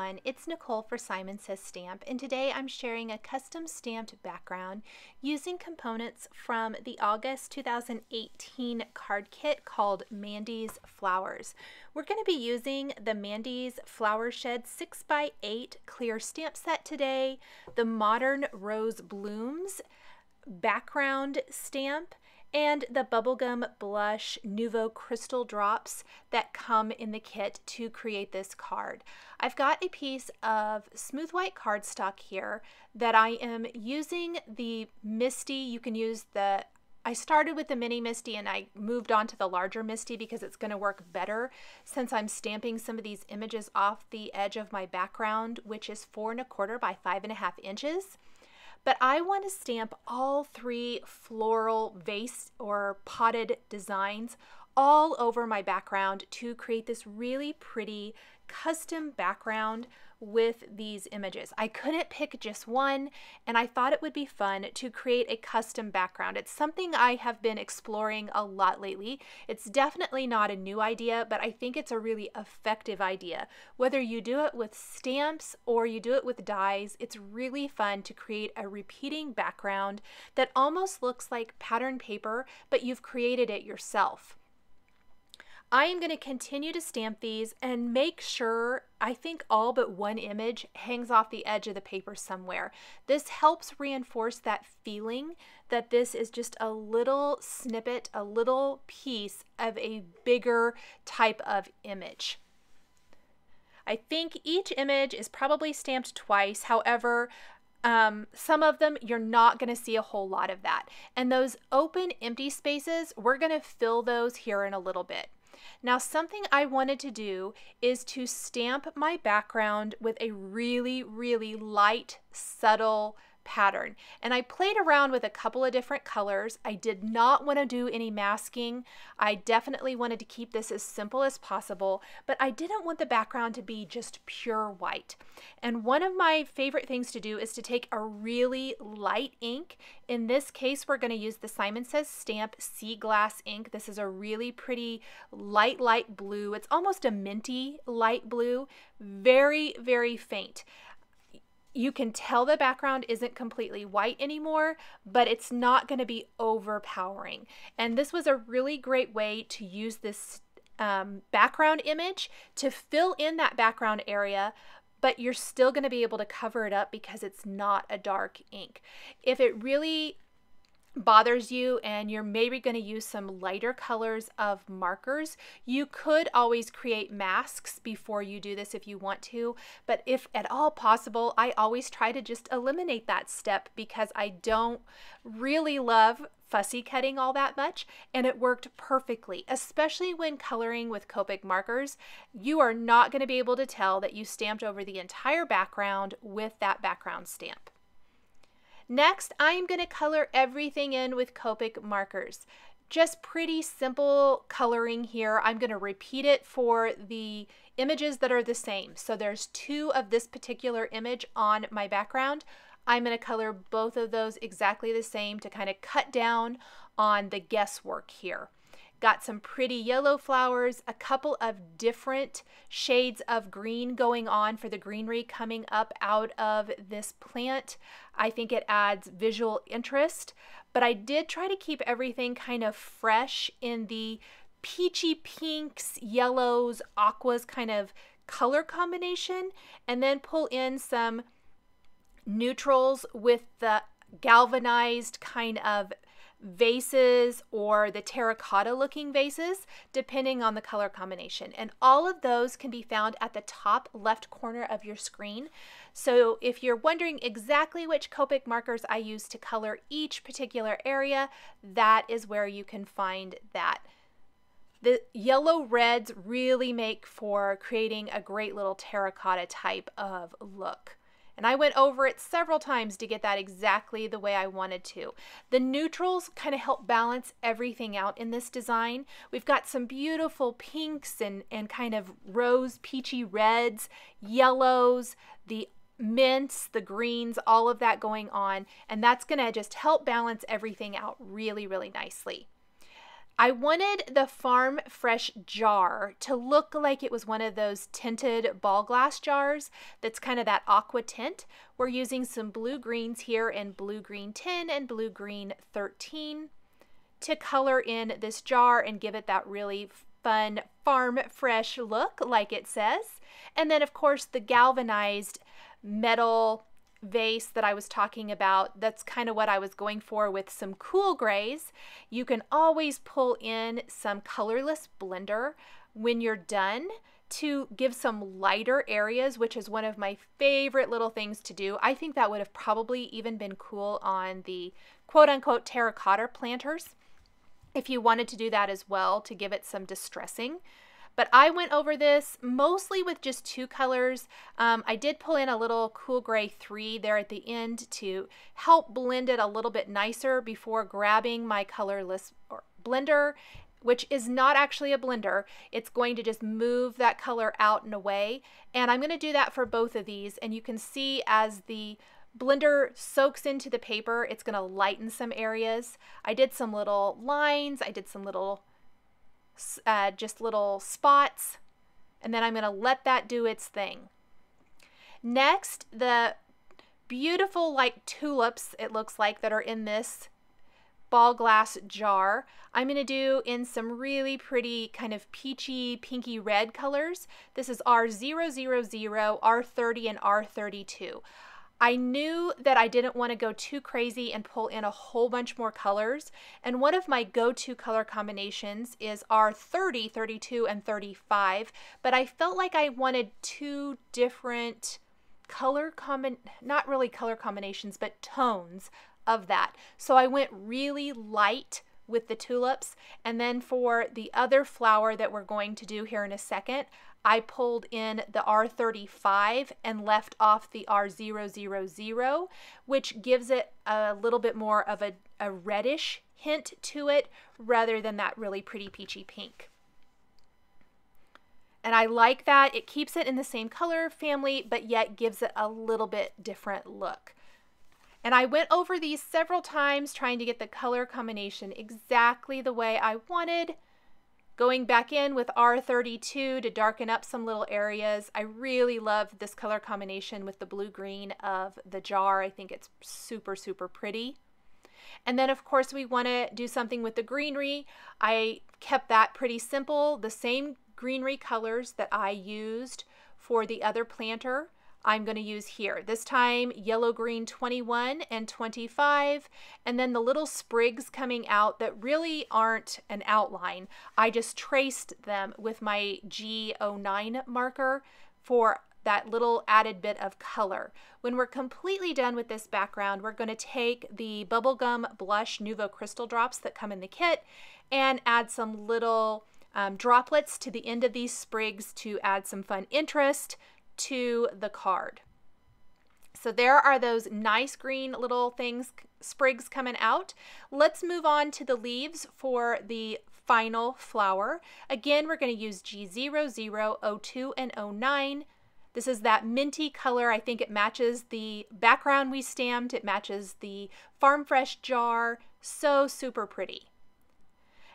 everyone, it's Nicole for Simon Says Stamp, and today I'm sharing a custom stamped background using components from the August 2018 card kit called MANDY'S Flowers. We're going to be using the MANDY'S Flower Shed 6x8 clear stamp set today, the Modern Rose Blooms background stamp, and the Bubblegum Blush Nouveau Crystal Drops that come in the kit to create this card. I've got a piece of smooth white cardstock here that I am using the MISTI. You can use I started with the mini MISTI and I moved on to the larger MISTI because it's going to work better since I'm stamping some of these images off the edge of my background, which is 4 1/4 by 5.5 inches. But I want to stamp all 3 floral vase or potted designs all over my background to create this really pretty custom background with these images. I couldn't pick just one, and I thought it would be fun to create a custom background. It's something I have been exploring a lot lately. It's definitely not a new idea, but I think it's a really effective idea. Whether you do it with stamps or you do it with dies, it's really fun to create a repeating background that almost looks like pattern paper, but you've created it yourself. I am going to continue to stamp these and make sure, I think all but one image hangs off the edge of the paper somewhere. This helps reinforce that feeling that this is just a little snippet, a little piece of a bigger type of image. I think each image is probably stamped twice. However, some of them you're not going to see a whole lot of that. And those open empty spaces, we're going to fill those here in a little bit. Now, something I wanted to do is to stamp my background with a really, really light, subtle pattern. And I played around with a couple of different colors. I did not want to do any masking. I definitely wanted to keep this as simple as possible, but I didn't want the background to be just pure white. And one of my favorite things to do is to take a really light ink. In this case, we're going to use the Simon Says Stamp Sea Glass ink. This is a really pretty light blue. It's almost a minty light blue, very, very faint. You can tell the background isn't completely white anymore, but it's not going to be overpowering. And this was a really great way to use this background image to fill in that background area, but you're still going to be able to cover it up because it's not a dark ink. If it really bothers you and you're maybe going to use some lighter colors of markers, you could always create masks before you do this if you want to, but if at all possible, I always try to just eliminate that step because I don't really love fussy cutting all that much, and it worked perfectly, especially when coloring with Copic markers. You are not going to be able to tell that you stamped over the entire background with that background stamp. Next, I'm going to color everything in with Copic markers. Just pretty simple coloring here. I'm going to repeat it for the images that are the same. So there's 2 of this particular image on my background. I'm going to color both of those exactly the same to kind of cut down on the guesswork here. Got some pretty yellow flowers, a couple of different shades of green going on for the greenery coming up out of this plant. I think it adds visual interest, but I did try to keep everything kind of fresh in the peachy pinks, yellows, aquas kind of color combination, and then pull in some neutrals with the galvanized kind of vases or the terracotta looking vases, depending on the color combination. And all of those can be found at the top left corner of your screen. So if you're wondering exactly which Copic markers I use to color each particular area, that is where you can find that. The yellow reds really make for creating a great little terracotta type of look. And I went over it several times to get that exactly the way I wanted to. The neutrals kind of help balance everything out in this design. We've got some beautiful pinks and kind of rose peachy reds, yellows, the mints, the greens, all of that going on. And that's going to just help balance everything out really, really nicely. I wanted the Farm Fresh jar to look like it was one of those tinted ball glass jars that's kind of that aqua tint. We're using some blue greens here in blue green 10 and blue green 13 to color in this jar and give it that really fun Farm Fresh look like it says. And then of course the galvanized metal vase that I was talking about, that's kind of what I was going for with some cool grays. You can always pull in some colorless blender when you're done to give some lighter areas, which is one of my favorite little things to do. I think that would have probably even been cool on the quote-unquote terracotta planters if you wanted to do that as well, to give it some distressing. But I went over this mostly with just two colors. I did pull in a little cool gray 3 there at the end to help blend it a little bit nicer before grabbing my colorless blender, which is not actually a blender. It's going to just move that color out and away. And I'm going to do that for both of these. And you can see as the blender soaks into the paper, it's going to lighten some areas. I did some little lines. I did some little just little spots, and then I'm going to let that do its thing. Next, the beautiful like tulips, it looks like, that are in this ball glass jar, I'm going to do in some really pretty kind of peachy pinky red colors. This is R000, R30, and R32. I knew that I didn't want to go too crazy and pull in a whole bunch more colors, and one of my go-to color combinations is R30, 32, and 35, but I felt like I wanted two different not really color combinations, but tones of that. So I went really light with the tulips, and then for the other flower that we're going to do here in a second, I pulled in the R35 and left off the R000, which gives it a little bit more of a reddish hint to it rather than that really pretty peachy pink. And I like that. It keeps it in the same color family, but yet gives it a little bit different look. And I went over these several times trying to get the color combination exactly the way I wanted. Going back in with R32 to darken up some little areas. I really love this color combination with the blue-green of the jar. I think it's super, super pretty. And then of course we want to do something with the greenery. I kept that pretty simple. The same greenery colors that I used for the other planter, I'm going to use here. This time yellow green 21 and 25, and then the little sprigs coming out that really aren't an outline. I just traced them with my G09 marker for that little added bit of color. When we're completely done with this background, we're going to take the Bubblegum Blush Nouveau Crystal Drops that come in the kit and add some little droplets to the end of these sprigs to add some fun interest to the card. So there are those nice green little things, sprigs coming out. Let's move on to the leaves for the final flower. Again, we're going to use G00, 02, and 09. This is that minty color. I think it matches the background we stamped. It matches the Farm Fresh jar. So super pretty.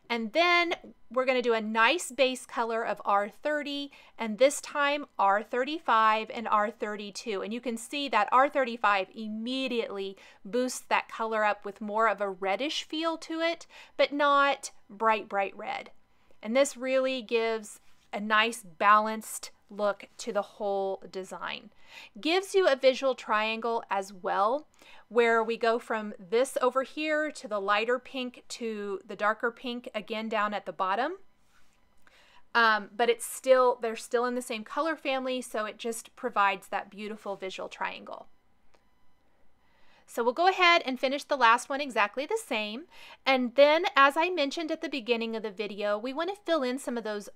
And then we're going to do a nice base color of R30, and this time R35 and R32. And you can see that R35 immediately boosts that color up with more of a reddish feel to it, but not bright, bright red. And this really gives a nice balanced look to the whole design. Gives you a visual triangle as well, where we go from this over here to the lighter pink to the darker pink again down at the bottom. But it's still, they're still in the same color family, so it just provides that beautiful visual triangle. So we'll go ahead and finish the last one exactly the same. And then, as I mentioned at the beginning of the video, we want to fill in some of those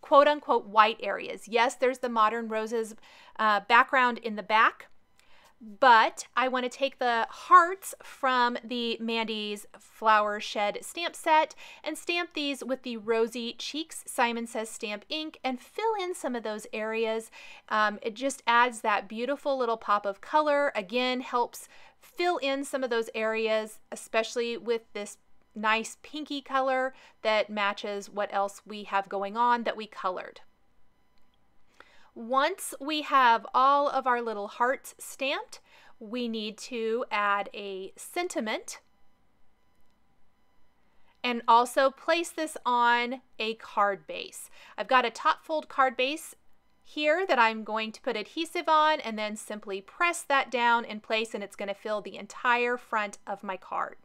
quote-unquote white areas. Yes, there's the Modern Roses background in the back, but I want to take the hearts from the MANDY'S Flower Shed stamp set and stamp these with the Rosy Cheeks Simon Says stamp ink and fill in some of those areas. It just adds that beautiful little pop of color. Again, helps fill in some of those areas, especially with this nice pinky color that matches what else we have going on that we colored. Once we have all of our little hearts stamped, we need to add a sentiment and also place this on a card base. I've got a top fold card base here that I'm going to put adhesive on and then simply press that down in place, and it's going to fill the entire front of my card.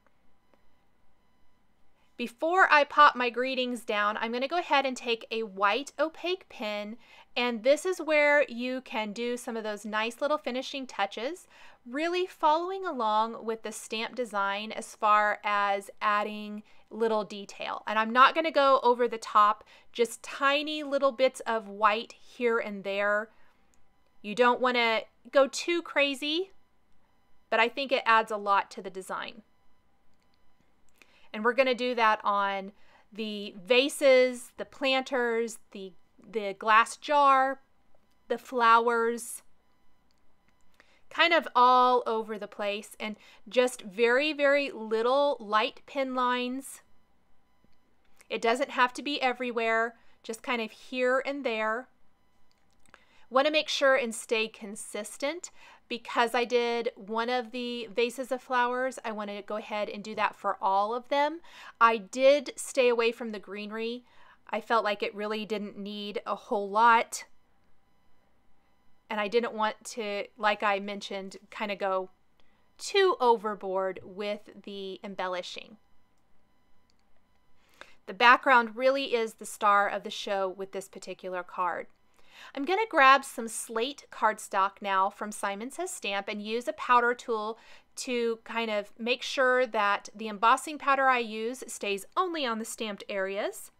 Before I pop my greetings down, I'm going to go ahead and take a white opaque pen, and this is where you can do some of those nice little finishing touches, really following along with the stamp design as far as adding little detail. And I'm not going to go over the top, just tiny little bits of white here and there. You don't want to go too crazy, but I think it adds a lot to the design. And we're going to do that on the vases, the planters, the glass jar, the flowers, kind of all over the place, and just very, very little light pen lines. It doesn't have to be everywhere, just kind of here and there. Want to make sure and stay consistent. Because I did one of the vases of flowers, I want to go ahead and do that for all of them. I did stay away from the greenery. I felt like it really didn't need a whole lot. And I didn't want to, like I mentioned, kind of go too overboard with the embellishing. The background really is the star of the show with this particular card. I'm going to grab some SLATE cardstock now from Simon Says Stamp and use a powder tool to kind of make sure that the embossing powder I use stays only on the stamped areas.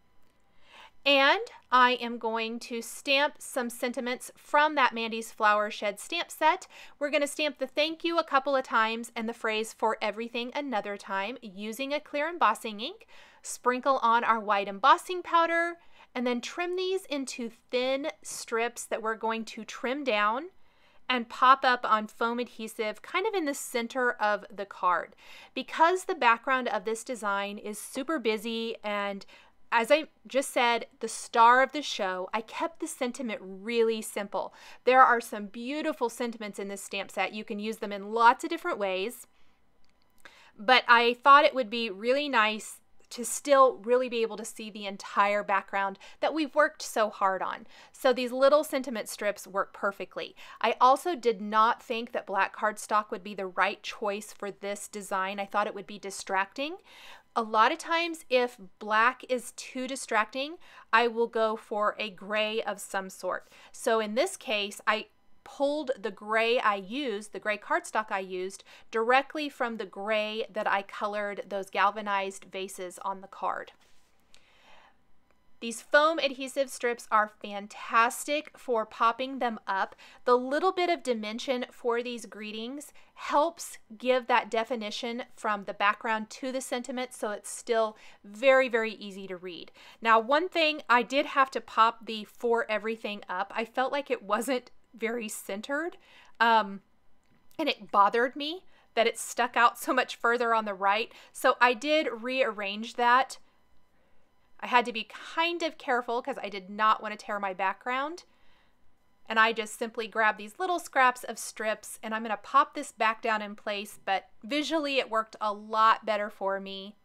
And I am going to stamp some sentiments from that Mandy's Flower Shed stamp set. We're going to stamp the thank you a couple of times and the phrase for everything another time using a clear embossing ink. Sprinkle on our white embossing powder, and then trim these into thin strips that we're going to trim down and pop up on foam adhesive kind of in the center of the card. Because the background of this design is super busy, and as I just said, the star of the show, I kept the sentiment really simple. There are some beautiful sentiments in this stamp set. You can use them in lots of different ways, but I thought it would be really nice to still really be able to see the entire background that we've worked so hard on. So these little sentiment strips work perfectly. I also did not think that black cardstock would be the right choice for this design. I thought it would be distracting. A lot of times if black is too distracting, I will go for a gray of some sort. So in this case, I pulled the gray I used, the gray cardstock I used, directly from the gray that I colored those galvanized vases on the card. These foam adhesive strips are fantastic for popping them up. The little bit of dimension for these greetings helps give that definition from the background to the sentiment, so it's still very, very easy to read. Now, one thing, I did have to pop the for everything up. I felt like it wasn't very centered, and it bothered me that it stuck out so much further on the right, so I did rearrange that. I had to be kind of careful because I did not want to tear my background, and I just simply grabbed these little scraps of strips, and I'm going to pop this back down in place, but visually it worked a lot better for me,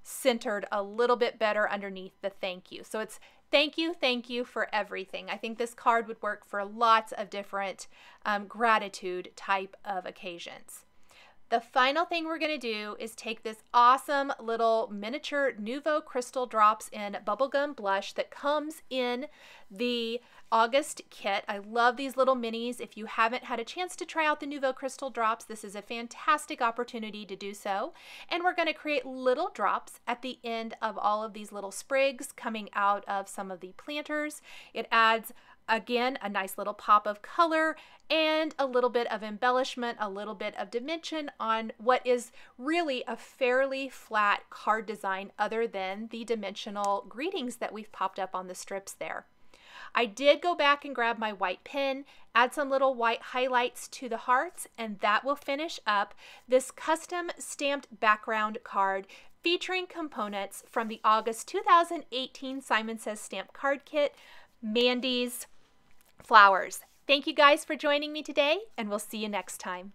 centered a little bit better underneath the thank you. So it's thank you for everything. I think this card would work for lots of different gratitude type of occasions. The final thing we're going to do is take this awesome little miniature Nouveau Crystal Drops in Bubblegum Blush that comes in the August kit. I love these little minis. If you haven't had a chance to try out the Nouveau Crystal Drops, this is a fantastic opportunity to do so. And we're going to create little drops at the end of all of these little sprigs coming out of some of the planters. It adds, again, a nice little pop of color and a little bit of embellishment, a little bit of dimension on what is really a fairly flat card design other than the dimensional greetings that we've popped up on the strips there. I did go back and grab my white pen, add some little white highlights to the hearts, and that will finish up this custom stamped background card featuring components from the August 2018 Simon Says Stamp Card Kit, Mandy's Flowers. Thank you guys for joining me today, and we'll see you next time.